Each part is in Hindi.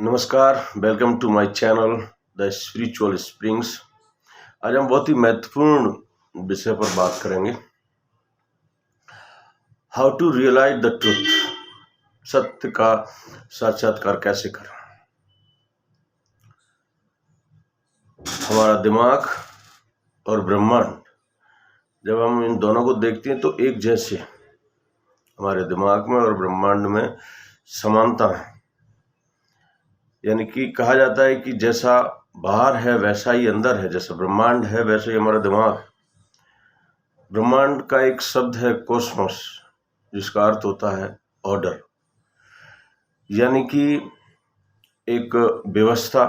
नमस्कार, welcome to my channel the spiritual springs. आज हम बहुत ही महत्वपूर्ण विषय पर बात करेंगे, how to realise the truth. सत्य का साक्षात्कार कैसे करें। हमारा दिमाग और ब्रह्मांड, जब हम इन दोनों को देखते हैं तो एक जैसे हमारे दिमाग में और ब्रह्मांड में समानता है। यानी कि कहा जाता है कि जैसा बाहर है वैसा ही अंदर है, जैसा ब्रह्मांड है वैसा ही हमारा दिमाग। ब्रह्मांड का एक शब्द है कॉस्मोस, जिसका अर्थ होता है ऑर्डर, यानी कि एक व्यवस्था।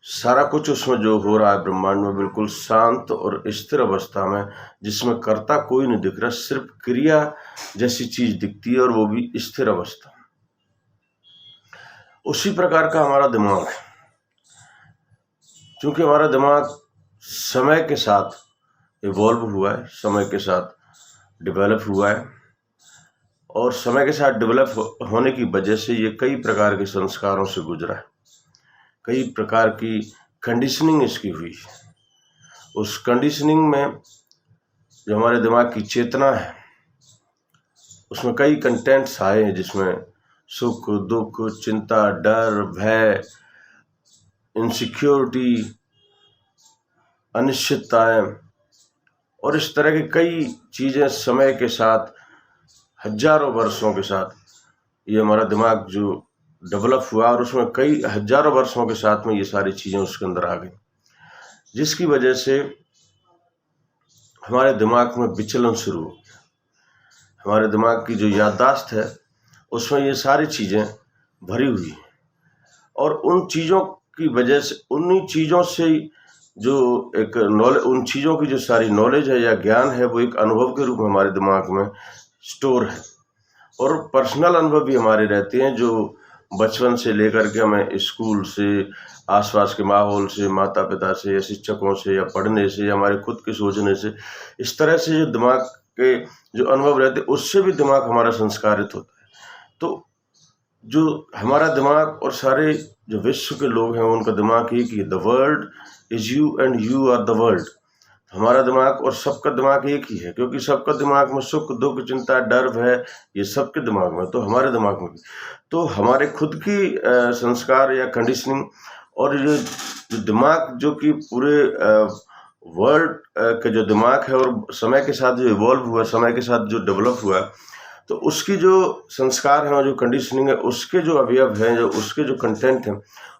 सारा कुछ उसमें जो हो रहा है ब्रह्मांड में बिल्कुल शांत और स्थिर अवस्था में, जिसमें कर्ता कोई नहीं दिख रहा, सिर्फ क्रिया जैसी चीज दिखती है और वो भी स्थिर अवस्था। उसी प्रकार का हमारा दिमाग है। क्योंकि हमारा दिमाग समय के साथ इवॉल्व हुआ है, समय के साथ डेवलप हुआ है, और समय के साथ डेवलप होने की वजह से ये कई प्रकार के संस्कारों से गुजरा है, कई प्रकार की कंडीशनिंग इसकी हुई। उस कंडीशनिंग में जो हमारे दिमाग की चेतना है, उसमें कई कंटेंट्स आए हैं, जिसमें सुख, दुख, चिंता, डर, भय, इनसिक्योरिटी, अनिश्चितताएं और इस तरह की कई चीजें समय के साथ, हजारों वर्षों के साथ ये हमारा दिमाग जो डेवलप हुआ, और उसमें कई हजारों वर्षों के साथ में ये सारी चीजें उसके अंदर आ गई, जिसकी वजह से हमारे दिमाग में विचलन शुरू हो गया। हमारे दिमाग की जो याददाश्त है उसमें ये सारी चीजें भरी हुई हैं, और उन चीजों की वजह से, उन्हीं चीजों से जो एक नॉलेज, उन चीजों की जो सारी नॉलेज है या ज्ञान है, वो एक अनुभव के रूप में हमारे दिमाग में स्टोर है। और पर्सनल अनुभव भी हमारे रहते हैं, जो बचपन से लेकर के हमें स्कूल से, आसपास के माहौल से, माता पिता से या शिक्षकों से या पढ़ने से या हमारे खुद के सोचने से, इस तरह से जो दिमाग के जो अनुभव रहते हैं, उससे भी दिमाग हमारा संस्कारित होता है। तो जो हमारा दिमाग और सारे जो विश्व के लोग हैं, उनका दिमाग एक ही, the world is you and you are the world. हमारा दिमाग और सबका दिमाग एक ही है, क्योंकि सबका दिमाग में सुख, दुख, चिंता, डर, भय, ये सबके दिमाग में, तो हमारे दिमाग में भी। तो हमारे खुद की संस्कार या कंडीशनिंग, और जो दिमाग जो कि पूरे वर्ल्ड के जो दिमाग है, और समय के साथ जो इवॉल्व हुआ, समय के साथ जो डेवलप हुआ, तो उसकी जो संस्कार है और जो कंडीशनिंग है, उसके जो अवयव हैं, जो उसके जो कंटेंट हैं,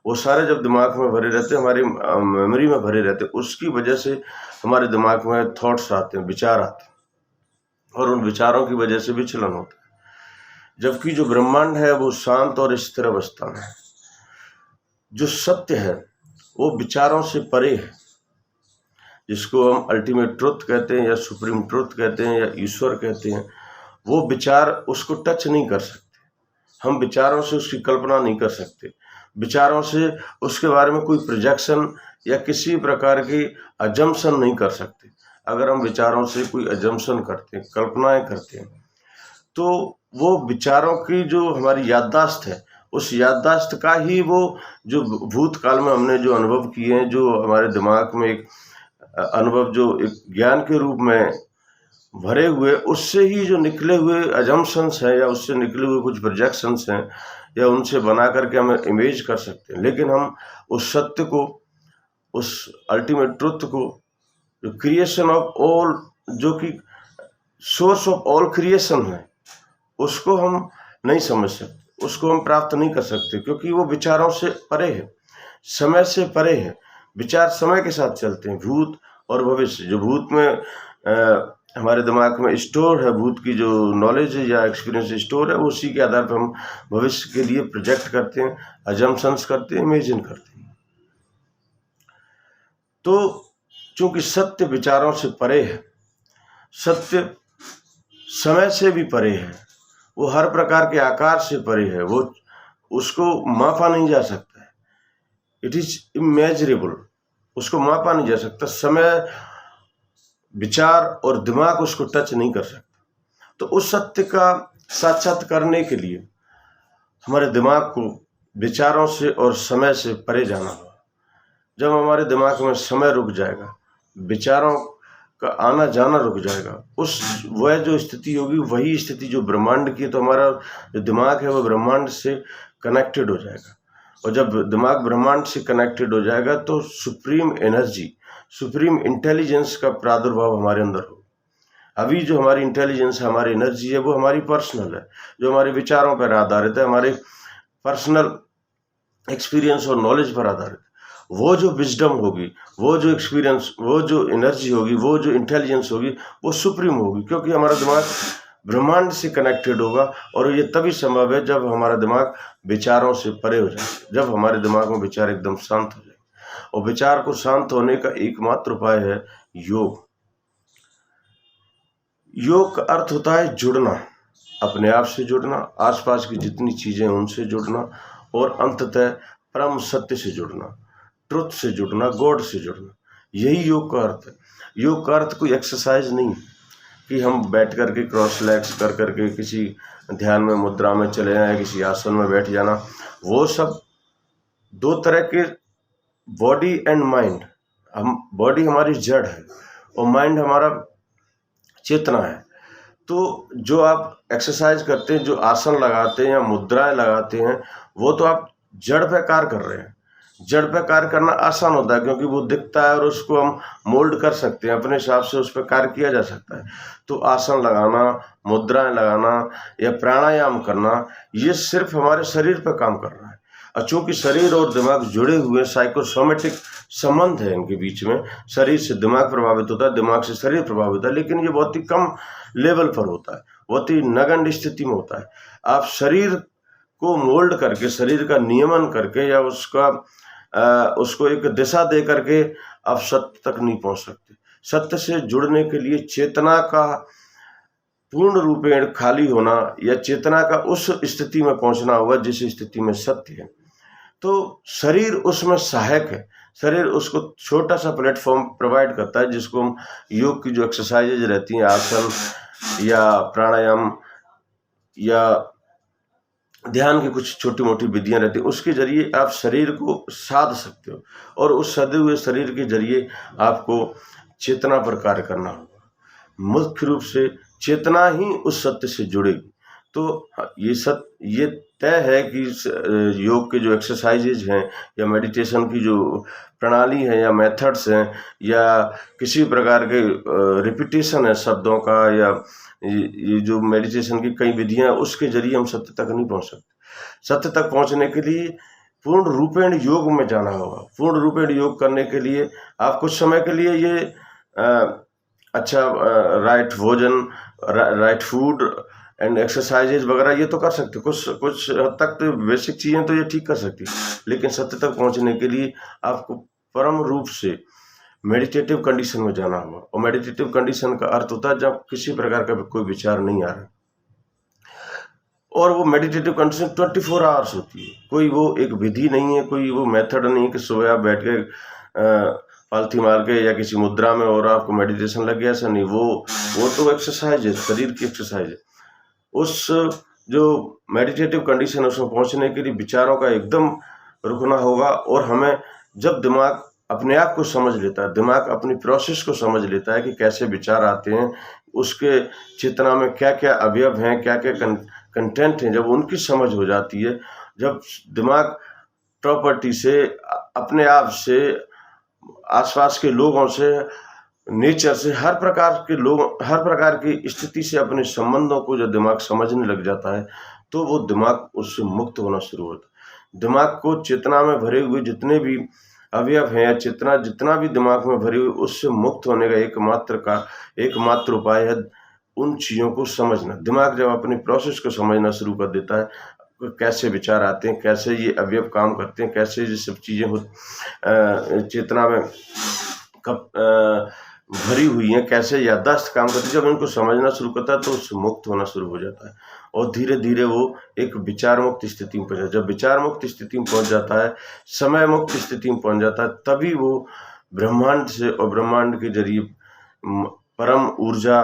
वो सारे जब दिमाग में भरे रहते हैं, हमारी मेमोरी में भरे रहते हैं, उसकी वजह से हमारे दिमाग में थॉट्स आते हैं, विचार आते हैं, और उन विचारों की वजह से विचलन होता है। जबकि जो ब्रह्मांड है वो शांत और स्थिर अवस्था में है। जो सत्य है वो विचारों से परे है, जिसको हम अल्टीमेट ट्रुथ कहते हैं या सुप्रीम ट्रुथ कहते हैं या ईश्वर कहते हैं। वो विचार उसको टच नहीं कर सकते, हम विचारों से उसकी कल्पना नहीं कर सकते, विचारों से उसके बारे में कोई प्रोजेक्शन या किसी प्रकार की अजम्पशन नहीं कर सकते। अगर हम विचारों से कोई अजम्पशन करते हैं, कल्पनाएं करते हैं, तो वो विचारों की जो हमारी याददाश्त है, उस याददाश्त का ही वो जो भूतकाल में हमने जो अनुभव किए हैं, जो हमारे दिमाग में एक अनुभव जो एक ज्ञान के रूप में भरे हुए, उससे ही जो निकले हुए अजम्पशंस हैं या उससे निकले हुए कुछ प्रोजेक्शंस हैं, या उनसे बना करके हम इमेज कर सकते हैं। लेकिन हम उस सत्य को, उस अल्टीमेट ट्रुथ को, जो क्रिएशन ऑफ ऑल, जो कि सोर्स ऑफ ऑल क्रिएशन है, उसको हम नहीं समझ सकते, उसको हम प्राप्त नहीं कर सकते, क्योंकि वो विचारों से परे है, समय से परे है। विचार समय के साथ चलते हैं, भूत और भविष्य। जो भूत में हमारे दिमाग में स्टोर है, भूत की जो नॉलेज है या एक्सपीरियंस स्टोर है, वो उसी के आधार पर हम भविष्य के लिए प्रोजेक्ट करते हैं, अजम्पशंस करते हैं, इमेजिन करते हैं। तो चूंकि सत्य विचारों से परे है, सत्य समय से भी परे है, वो हर प्रकार के आकार से परे है, वो उसको मापा नहीं जा सकता है, इट इज इमेजरेबल, उसको मापा नहीं जा सकता। समय, विचार और दिमाग उसको टच नहीं कर सकता। तो उस सत्य का साक्षात करने के लिए हमारे दिमाग को विचारों से और समय से परे जाना होगा। जब हमारे दिमाग में समय रुक जाएगा, विचारों का आना जाना रुक जाएगा, वह जो स्थिति होगी वही स्थिति जो ब्रह्मांड की है, तो हमारा जो दिमाग है वो ब्रह्मांड से कनेक्टेड हो जाएगा। और जब दिमाग ब्रह्मांड से कनेक्टेड हो जाएगा तो सुप्रीम एनर्जी, सुप्रीम इंटेलिजेंस का प्रादुर्भाव हमारे अंदर हो। अभी जो हमारी इंटेलिजेंस है, हमारी एनर्जी है, वो हमारी पर्सनल है, जो हमारे विचारों पर आधारित है, हमारे पर्सनल एक्सपीरियंस और नॉलेज पर आधारित। वो जो विजडम होगी, वो जो एक्सपीरियंस, वो जो एनर्जी होगी, वो जो इंटेलिजेंस होगी, वो सुप्रीम होगी, क्योंकि हमारा दिमाग ब्रह्मांड से कनेक्टेड होगा। और ये तभी संभव है जब हमारा दिमाग विचारों से परे हो जाए, जब हमारे दिमाग में विचार एकदम शांत हो जाए। और विचार को शांत होने का एकमात्र उपाय है योग। योग का अर्थ होता है जुड़ना, अपने आप से जुड़ना, आसपास की जितनी चीजें उनसे जुड़ना, और अंततः परम सत्य से जुड़ना, ट्रुथ से जुड़ना, गॉड से जुड़ना। यही योग का अर्थ है। योग का अर्थ कोई एक्सरसाइज नहीं कि हम बैठ करके क्रॉस लेग्स कर करके किसी ध्यान में मुद्रा में चले जाएं, किसी आसन में बैठ जाना। वो सब दो तरह के, बॉडी एंड माइंड। हम, बॉडी हमारी जड़ है और माइंड हमारा चेतना है। तो जो आप एक्सरसाइज करते हैं, जो आसन लगाते हैं या मुद्राएं लगाते हैं, वो तो आप जड़ पे कार्य कर रहे हैं। जड़ पे कार्य करना आसान होता है क्योंकि वो दिखता है और उसको हम मोल्ड कर सकते हैं, अपने हिसाब से उस पर कार्य किया जा सकता है। तो आसन लगाना, मुद्राएं लगाना या प्राणायाम करना, ये सिर्फ हमारे शरीर पर काम कर रहा है। और चूंकि शरीर और दिमाग जुड़े हुए साइकोसोमेटिक संबंध है इनके बीच में, शरीर से दिमाग प्रभावित होता है, दिमाग से शरीर प्रभावित होता है, लेकिन ये बहुत ही कम लेवल पर होता है, बहुत ही नगण्य स्थिति में होता है। आप शरीर को मोल्ड करके, शरीर का नियमन करके या उसको एक दिशा दे करके आप सत्य तक नहीं पहुंच सकते। सत्य से जुड़ने के लिए चेतना का पूर्ण रूपेण खाली होना या चेतना का उस स्थिति में पहुंचना होगा जिस स्थिति में सत्य है। तो शरीर उसमें सहायक है, शरीर उसको छोटा सा प्लेटफॉर्म प्रोवाइड करता है, जिसको हम योग की जो एक्सरसाइजेज रहती हैं, आसन या प्राणायाम या ध्यान की कुछ छोटी मोटी विधियां रहती हैं, उसके जरिए आप शरीर को साध सकते हो। और उस सदे हुए शरीर के जरिए आपको चेतना पर कार्य करना होगा। मुख्य रूप से चेतना ही उस सत्य से जुड़ेगी। तो ये तय है कि योग के जो एक्सरसाइजेज हैं या मेडिटेशन की जो प्रणाली है या मेथड्स हैं या किसी प्रकार के रिपीटेशन है शब्दों का, या ये जो मेडिटेशन की कई विधियां, उसके जरिए हम सत्य तक नहीं पहुंच सकते। सत्य तक पहुंचने के लिए पूर्ण रूपेण योग में जाना होगा। पूर्ण रूपेण योग करने के लिए आप कुछ समय के लिए ये अच्छा राइट भोजन, राइट फूड एंड एक्सरसाइजेज वगैरह ये तो कर सकते, कुछ हद तक तो बेसिक चीज़ें तो ये ठीक कर सकती, लेकिन सत्य तक पहुंचने के लिए आपको परम रूप से मेडिटेटिव कंडीशन में जाना होगा। और मेडिटेटिव कंडीशन का अर्थ होता है जब किसी प्रकार का कोई विचार नहीं आ रहा, और वो मेडिटेटिव कंडीशन 24 आवर्स होती है। कोई वो एक विधि नहीं है, कोई वो मेथड नहीं है कि सुबह आप बैठ के पालथी मार के या किसी मुद्रा में और आपको मेडिटेशन लग गया, ऐसा नहीं। वो तो एक्सरसाइज है, शरीर की एक्सरसाइज है। उस जो मेडिटेटिव कंडीशन है उसमें पहुंचने के लिए विचारों का एकदम रुकना होगा। और हमें, जब दिमाग अपने आप को समझ लेता है, दिमाग अपनी प्रोसेस को समझ लेता है कि कैसे विचार आते हैं, उसके चेतना में क्या क्या अवयव हैं, क्या क्या कंटेंट हैं, जब उनकी समझ हो जाती है, जब दिमाग प्रॉपर्टी से, अपने आप से, आसपास के लोगों से, नेचर से, हर प्रकार की स्थिति से अपने संबंधों को जब दिमाग समझने लग जाता है, तो वो दिमाग उससे मुक्त होना शुरू होता है। दिमाग को चेतना में भरे हुए जितने भी अवयव हैं या चेतना जितना भी दिमाग में भरी हुई, उससे मुक्त होने का एकमात्र उपाय है उन चीज़ों को समझना। दिमाग जब अपनी प्रोसेस को समझना शुरू कर देता है, कैसे विचार आते हैं, कैसे ये अवयव काम करते हैं, कैसे ये सब चीज़ें चेतना में कब भरी हुई हैं, कैसे याददाश्त काम करती है, जब उनको समझना शुरू करता है तो उससे मुक्त होना शुरू हो जाता है। और धीरे धीरे वो एक विचार मुक्त स्थिति में पहुंच जाता है। जब विचार मुक्त स्थिति में पहुंच जाता है, समय मुक्त स्थिति में पहुंच जाता है, तभी वो ब्रह्मांड से और ब्रह्मांड के जरिए परम ऊर्जा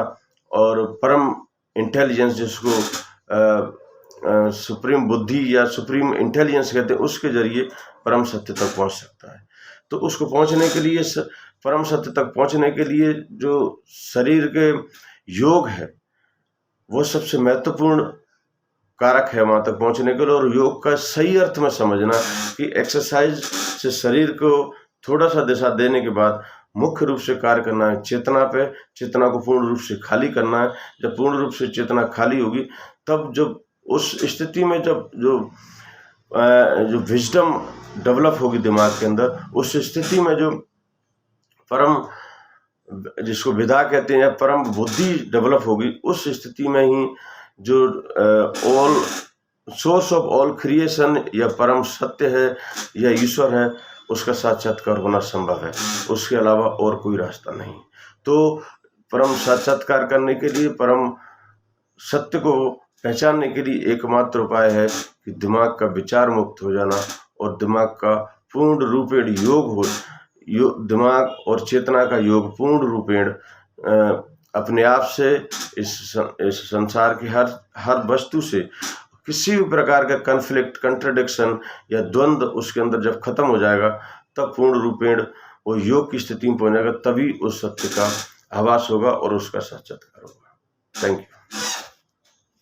और परम इंटेलिजेंस, जिसको सुप्रीम बुद्धि या सुप्रीम इंटेलिजेंस कहते हैं, उसके जरिए परम सत्य तक पहुंच सकता है। तो उसको पहुंचने के लिए, परम सत्य तक पहुंचने के लिए जो शरीर के योग है वो सबसे महत्वपूर्ण कारक है वहां तक पहुंचने के लिए। और योग का सही अर्थ में समझना कि एक्सरसाइज से शरीर को थोड़ा सा दिशा देने के बाद मुख्य रूप से कार्य करना है चेतना पे, चेतना को पूर्ण रूप से खाली करना है। जब पूर्ण रूप से चेतना खाली होगी, तब जब उस स्थिति में जब जो विजडम डेवलप होगी दिमाग के अंदर, उस स्थिति में जो परम, जिसको विदा कहते हैं, या परम बुद्धि डेवलप होगी, उस स्थिति में ही जो all source of all creation या परम सत्य है या ईश्वर है, उसका साक्षात्कार होना संभव है। उसके अलावा और कोई रास्ता नहीं। तो परम साक्षात्कार करने के लिए, परम सत्य को पहचानने के लिए एकमात्र उपाय है कि दिमाग का विचार मुक्त हो जाना और दिमाग का पूर्ण रूपेण योग हो, दिमाग और चेतना का योग पूर्ण रूपेण अपने आप से इस संसार की हर वस्तु से किसी भी प्रकार का कन्फ्लिक्ट, कंट्रडिक्शन या द्वंद्व उसके अंदर जब खत्म हो जाएगा, तब पूर्ण रूपेण वो योग की स्थिति में पहुंच जाएगा। तभी उस सत्य का आभास होगा और उसका साक्षात्कार होगा। Thank you.